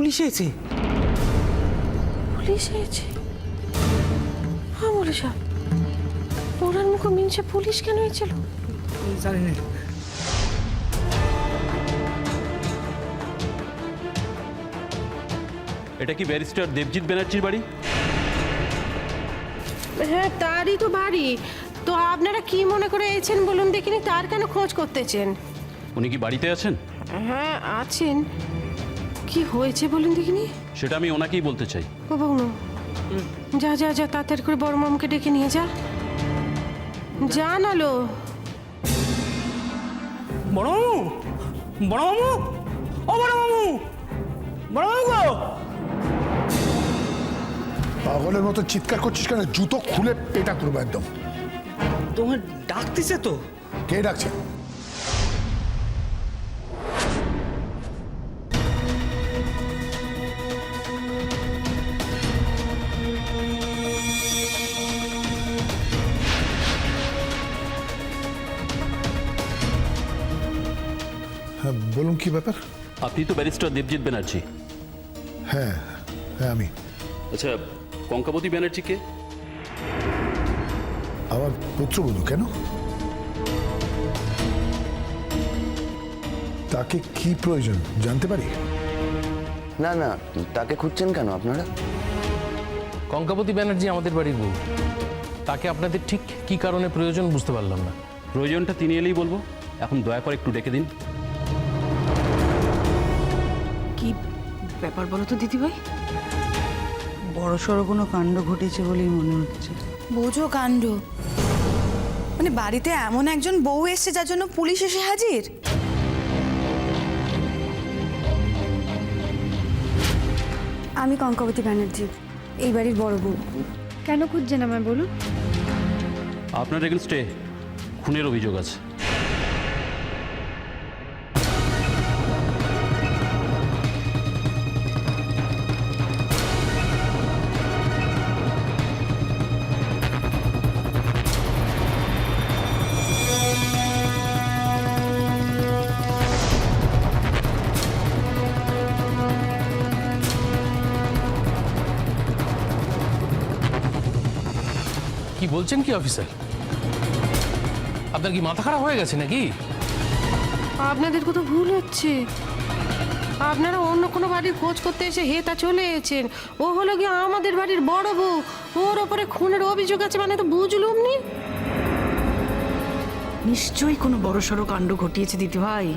Police এসেছে। Police এসেছে? হ্যাঁ বলে সাহেব, ওনার মুখে মিনছে পুলিশ কেন হয়েছিল? জানি না। এটা কি ব্যারিস্টার দেবজিৎ ব্যানার্জির বাড়ি? হ্যাঁ তারই তো বাড়ি। তো আপনারা কি মনে করে এসেছেন বলুন দেখিনি, তার কেন খোঁজ করতেছেন? উনি কি বাড়িতে আছেন? হ্যাঁ আছেন। কি হয়েছে বলুন দেখিনি? সেটা আমি ওনাকেই বলতে চাই। ও বউনো, যা যা যা তাড়াতাড়ি করে বড় মামকে ডেকে নিয়ে যা। যা নালো। বড় মামু, বড় মামু, ও বড় মামু, বড় মামু গো। পাগলের মতো চিৎকার করছিস কেন? জুতো খুলে পেটা করবো একদম। তোমার ডাকতেছে তো। কে ডাকছে? হ্যাঁ বলুন, কি ব্যাপার? আপনি তো ব্যারিস্টার দেবজিৎ ব্যানার্জি। হ্যাঁ হ্যাঁ আমি। আচ্ছা, কঙ্কাবতী ব্যানার্জি কে? আমার পুত্রবধূ। কেন? তাকে কি প্রয়োজন জানতে পারি? না না, তাকে খুঁজছেন কেন আপনারা? কঙ্কাবতী ব্যানার্জি আমাদের বাড়ির বউ। তাকে আপনাদের ঠিক কি কারণে প্রয়োজন বুঝতে পারলাম না। প্রয়োজনটা তিনি এলেই বলবো। এখন দয়া করে একটু ডেকে দিন। কি ব্যাপার বলো তো দিদিভাই? বড় সড়ো কোনো কাণ্ড ঘটেছে বলেই মনে হচ্ছে। বোঝো কাণ্ড মানে বাড়িতে এমন একজন বউ এসছে যার জন্য পুলিশ এসে হাজির। আমি কঙ্কাবতী ব্যানার্জি, এই বাড়ির বড় বউ। কেন খুঁজছেন আমায় বলুন? আপনার এগেনস্টে খুনের অভিযোগ আছে। কি বলছেন কি অফিসার? আপনার কি মাথা খারাপ হয়ে গেছে নাকি? আপনাদের কোথাও ভুল হচ্ছে। আপনারা অন্য কোনো বাড়ির খোঁজ করতে এসে হেতা চলে এসেছেন। ও হলো গিয়ে আমাদের বাড়ির বড় বউ, ওর ওপরে খুনের অভিযোগ আছে মানে তো বুঝলুম নি। নিশ্চয়ই কোনো বড় সড়ো কাণ্ড ঘটিয়েছে দিদিভাই।